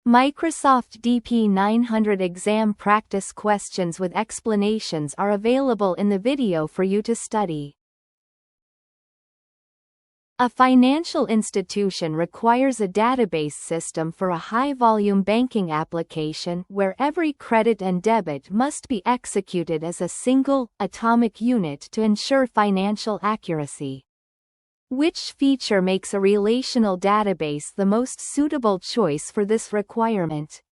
Microsoft DP-900 exam practice questions with explanations are available in the video for you to study. A financial institution requires a database system for a high-volume banking application where every credit and debit must be executed as a single, atomic unit to ensure financial accuracy. Which feature makes a relational database the most suitable choice for this requirement?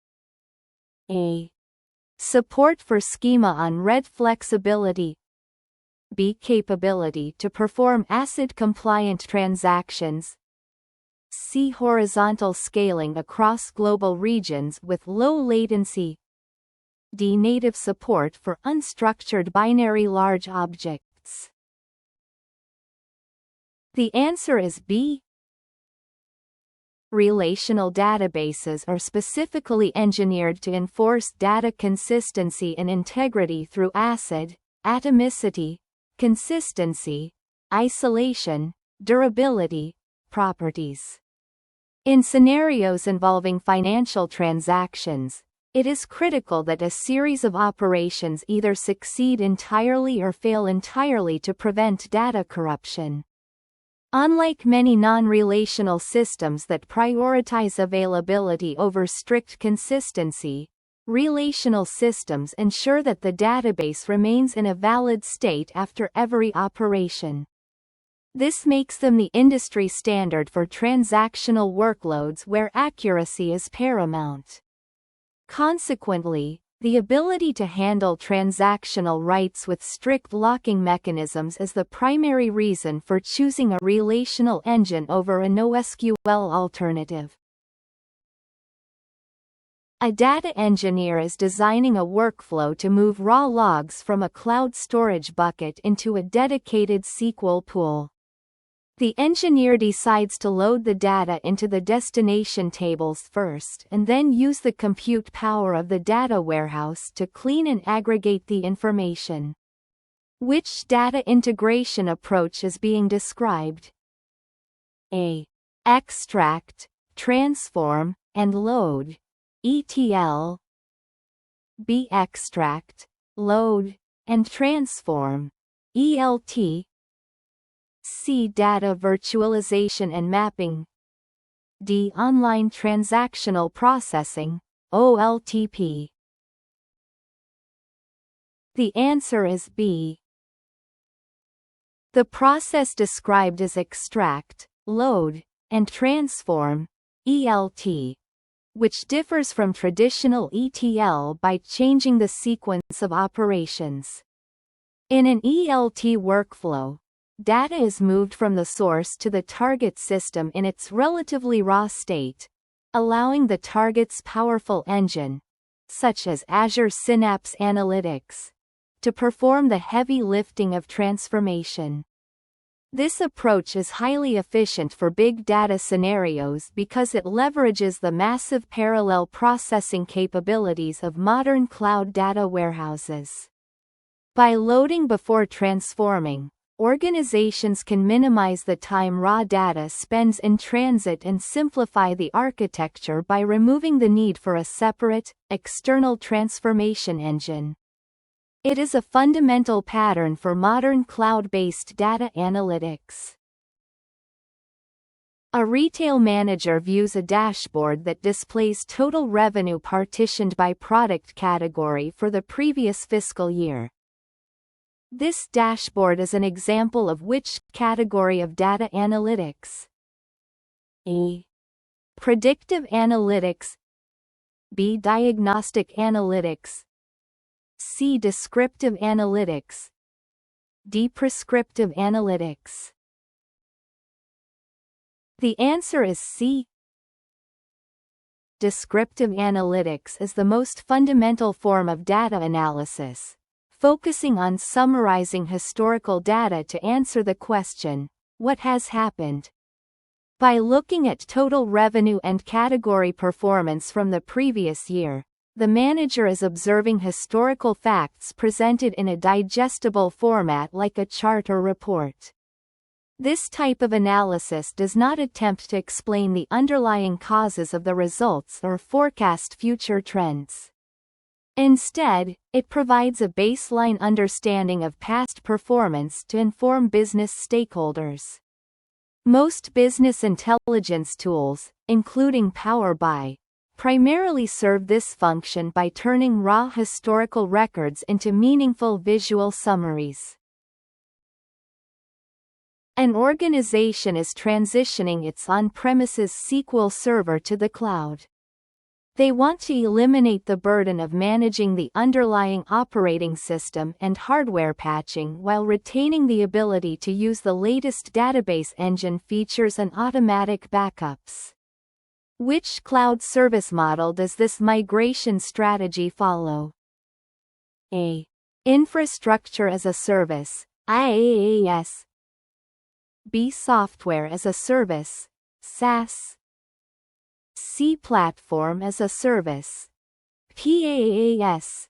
A. Support for schema-on-read flexibility. B. Capability to perform ACID-compliant transactions. C. Horizontal scaling across global regions with low latency. D. Native support for unstructured binary large objects. The answer is B. Relational databases are specifically engineered to enforce data consistency and integrity through ACID, atomicity, consistency, isolation, durability, properties. In scenarios involving financial transactions, it is critical that a series of operations either succeed entirely or fail entirely to prevent data corruption. Unlike many non-relational systems that prioritize availability over strict consistency, relational systems ensure that the database remains in a valid state after every operation. This makes them the industry standard for transactional workloads where accuracy is paramount. Consequently, the ability to handle transactional writes with strict locking mechanisms is the primary reason for choosing a relational engine over a NoSQL alternative. A data engineer is designing a workflow to move raw logs from a cloud storage bucket into a dedicated SQL pool. The engineer decides to load the data into the destination tables first and then use the compute power of the data warehouse to clean and aggregate the information. Which data integration approach is being described? A. Extract, transform, and load, ETL. B. Extract, load, and transform, ELT. C. Data virtualization and mapping. D. Online transactional processing, OLTP. The answer is B. The process described is extract, load, and transform, ELT, which differs from traditional ETL by changing the sequence of operations. In an ELT workflow, data is moved from the source to the target system in its relatively raw state, allowing the target's powerful engine, such as Azure Synapse Analytics, to perform the heavy lifting of transformation. This approach is highly efficient for big data scenarios because it leverages the massive parallel processing capabilities of modern cloud data warehouses. By loading before transforming, organizations can minimize the time raw data spends in transit and simplify the architecture by removing the need for a separate, external transformation engine. It is a fundamental pattern for modern cloud-based data analytics. A retail manager views a dashboard that displays total revenue partitioned by product category for the previous fiscal year. This dashboard is an example of which category of data analytics? A. Predictive analytics. B. Diagnostic analytics. C. Descriptive analytics. D. Prescriptive analytics. The answer is C. Descriptive analytics is the most fundamental form of data analysis, focusing on summarizing historical data to answer the question, what has happened? By looking at total revenue and category performance from the previous year, the manager is observing historical facts presented in a digestible format like a chart or report. This type of analysis does not attempt to explain the underlying causes of the results or forecast future trends. Instead, it provides a baseline understanding of past performance to inform business stakeholders. Most business intelligence tools, including Power BI, primarily serve this function by turning raw historical records into meaningful visual summaries. An organization is transitioning its on-premises SQL server to the cloud. They want to eliminate the burden of managing the underlying operating system and hardware patching while retaining the ability to use the latest database engine features and automatic backups. Which cloud service model does this migration strategy follow? A. Infrastructure as a service, IaaS. B. Software as a service, SaaS. C. Platform as a service, PaaS.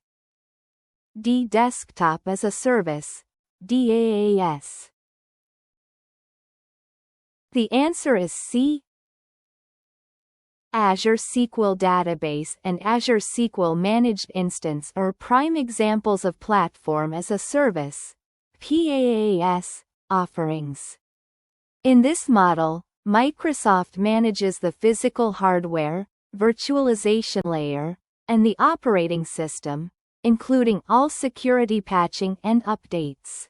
D. Desktop as a service, DaaS. The answer is C. Azure SQL Database and Azure SQL Managed Instance are prime examples of Platform as a Service, PaaS, offerings. In this model, Microsoft manages the physical hardware, virtualization layer, and the operating system, including all security patching and updates.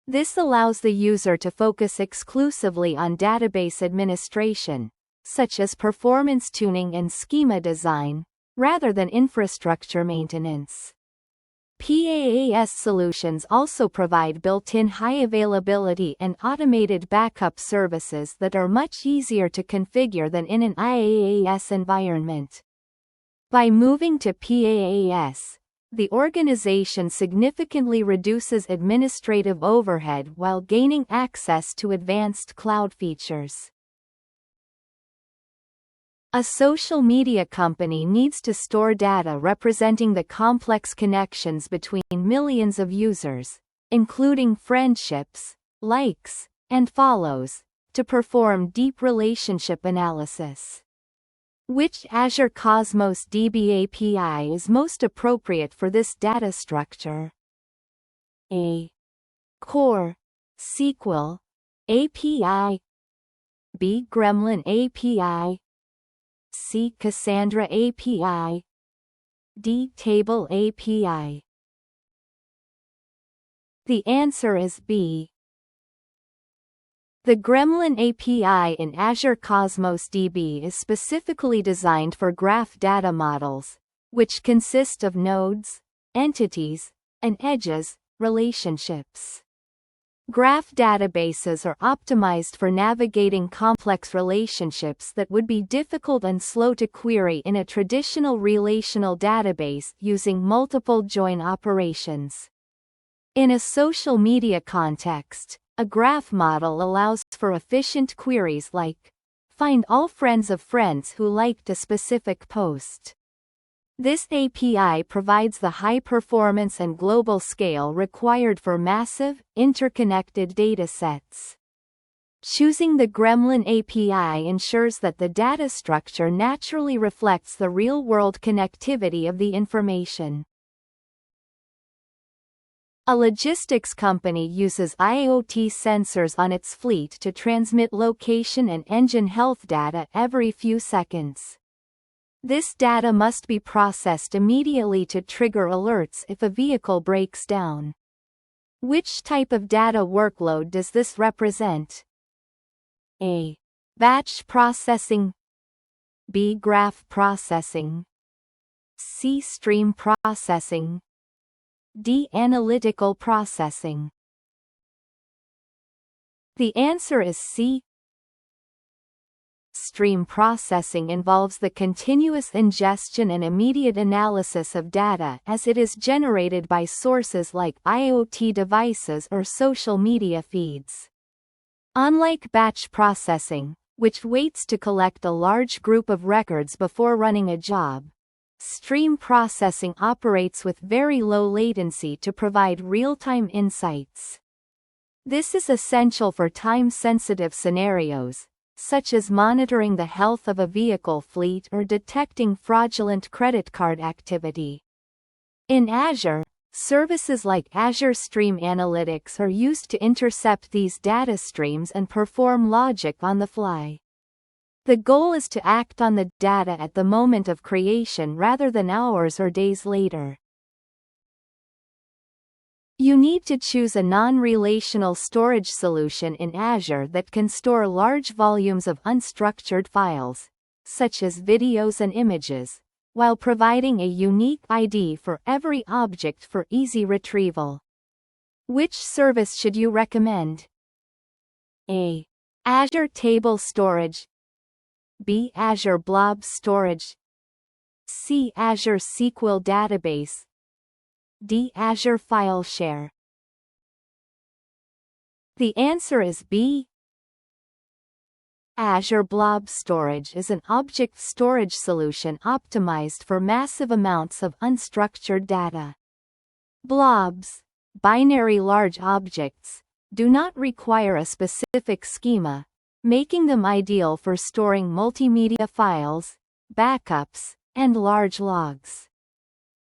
This allows the user to focus exclusively on database administration, such as performance tuning and schema design, rather than infrastructure maintenance. PaaS solutions also provide built-in high availability and automated backup services that are much easier to configure than in an IaaS environment. By moving to PaaS, the organization significantly reduces administrative overhead while gaining access to advanced cloud features. A social media company needs to store data representing the complex connections between millions of users, including friendships, likes, and follows, to perform deep relationship analysis. Which Azure Cosmos DB API is most appropriate for this data structure? A. Core SQL API. B. Gremlin API. C. Cassandra API. D. Table API. The answer is B. The Gremlin API in Azure Cosmos DB is specifically designed for graph data models, which consist of nodes, entities, and edges, relationships. Graph databases are optimized for navigating complex relationships that would be difficult and slow to query in a traditional relational database using multiple join operations. In a social media context, a graph model allows for efficient queries like, find all friends of friends who liked a specific post. This API provides the high performance and global scale required for massive, interconnected datasets. Choosing the Gremlin API ensures that the data structure naturally reflects the real-world connectivity of the information. A logistics company uses IoT sensors on its fleet to transmit location and engine health data every few seconds. This data must be processed immediately to trigger alerts if a vehicle breaks down. Which type of data workload does this represent? A. Batch processing. B. Graph processing. C. Stream processing. D. Analytical processing. The answer is C. Stream processing involves the continuous ingestion and immediate analysis of data as it is generated by sources like IoT devices or social media feeds. Unlike batch processing, which waits to collect a large group of records before running a job, stream processing operates with very low latency to provide real-time insights. This is essential for time-sensitive scenarios, such as monitoring the health of a vehicle fleet or detecting fraudulent credit card activity. In Azure, services like Azure Stream Analytics are used to intercept these data streams and perform logic on the fly. The goal is to act on the data at the moment of creation rather than hours or days later. You need to choose a non-relational storage solution in Azure that can store large volumes of unstructured files, such as videos and images, while providing a unique ID for every object for easy retrieval. Which service should you recommend? A. Azure Table Storage. B. Azure Blob Storage. C. Azure SQL Database. D. Azure File Share. The answer is B. Azure Blob Storage is an object storage solution optimized for massive amounts of unstructured data. Blobs, binary large objects, do not require a specific schema, making them ideal for storing multimedia files, backups, and large logs.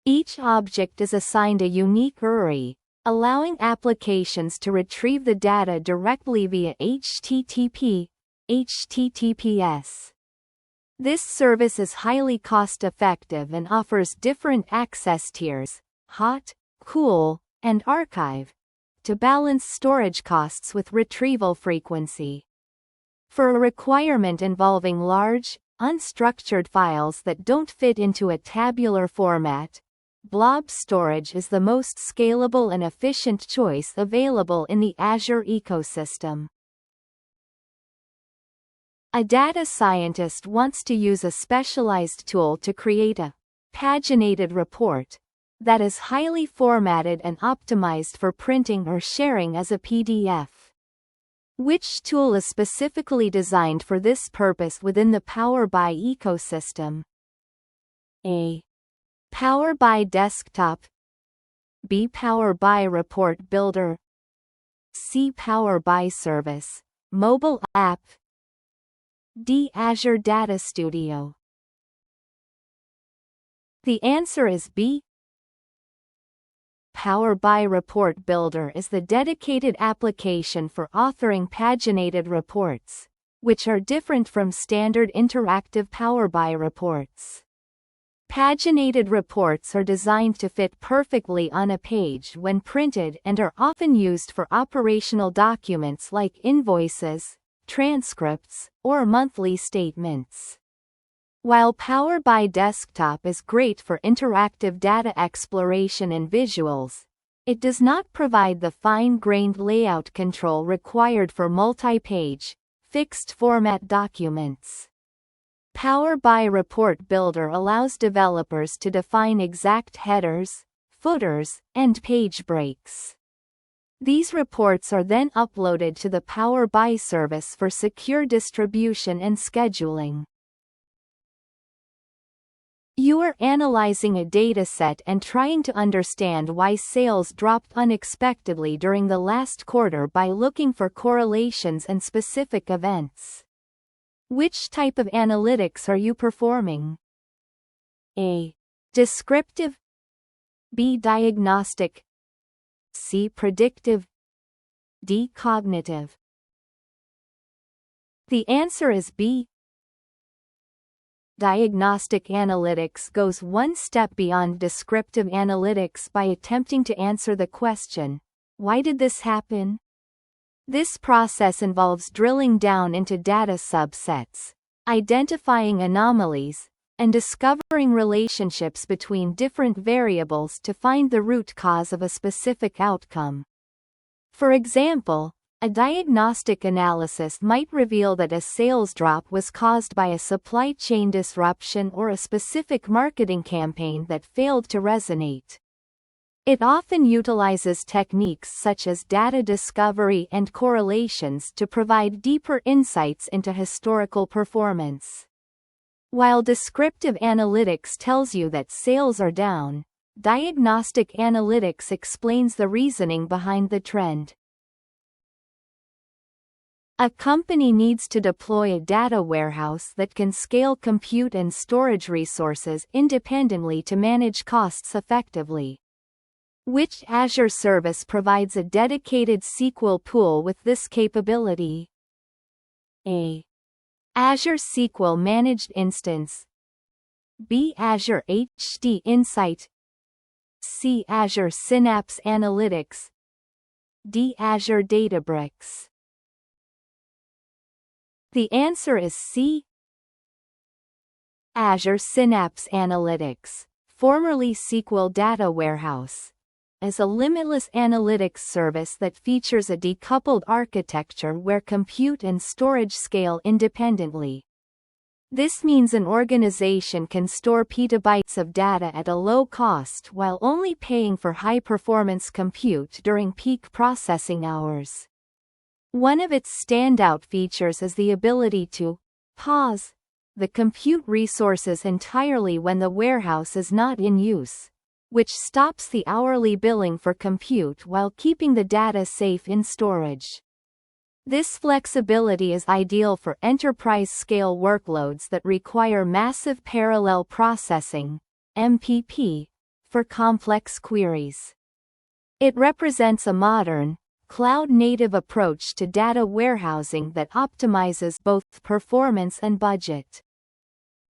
Each object is assigned a unique URI, allowing applications to retrieve the data directly via HTTPS. This service is highly cost-effective and offers different access tiers, hot, cool, and archive, to balance storage costs with retrieval frequency. For a requirement involving large, unstructured files that don't fit into a tabular format, blob storage is the most scalable and efficient choice available in the Azure ecosystem. A data scientist wants to use a specialized tool to create a paginated report that is highly formatted and optimized for printing or sharing as a PDF. Which tool is specifically designed for this purpose within the Power BI ecosystem? A. Power BI Desktop. B. Power BI Report Builder. C. Power BI Service, Mobile App. D. Azure Data Studio. The answer is B. Power BI Report Builder is the dedicated application for authoring paginated reports, which are different from standard interactive Power BI reports. Paginated reports are designed to fit perfectly on a page when printed and are often used for operational documents like invoices, transcripts, or monthly statements. While Power BI Desktop is great for interactive data exploration and visuals, it does not provide the fine-grained layout control required for multi-page, fixed-format documents. Power BI Report Builder allows developers to define exact headers, footers, and page breaks. These reports are then uploaded to the Power BI service for secure distribution and scheduling. You are analyzing a dataset and trying to understand why sales dropped unexpectedly during the last quarter by looking for correlations and specific events. Which type of analytics are you performing? A. Descriptive. B. Diagnostic. C. Predictive. D. Cognitive. The answer is B. Diagnostic analytics goes one step beyond descriptive analytics by attempting to answer the question, why did this happen? This process involves drilling down into data subsets, identifying anomalies, and discovering relationships between different variables to find the root cause of a specific outcome. For example, a diagnostic analysis might reveal that a sales drop was caused by a supply chain disruption or a specific marketing campaign that failed to resonate. It often utilizes techniques such as data discovery and correlations to provide deeper insights into historical performance. While descriptive analytics tells you that sales are down, diagnostic analytics explains the reasoning behind the trend. A company needs to deploy a data warehouse that can scale compute and storage resources independently to manage costs effectively. Which Azure service provides a dedicated SQL pool with this capability? A. Azure SQL Managed Instance. B. Azure HD Insight. C. Azure Synapse Analytics. D. Azure Databricks. The answer is C. Azure Synapse Analytics, formerly SQL Data Warehouse, is a limitless analytics service that features a decoupled architecture where compute and storage scale independently. This means an organization can store petabytes of data at a low cost while only paying for high-performance compute during peak processing hours. One of its standout features is the ability to pause the compute resources entirely when the warehouse is not in use, which stops the hourly billing for compute while keeping the data safe in storage. This flexibility is ideal for enterprise-scale workloads that require massive parallel processing (MPP) for complex queries. It represents a modern, cloud-native approach to data warehousing that optimizes both performance and budget.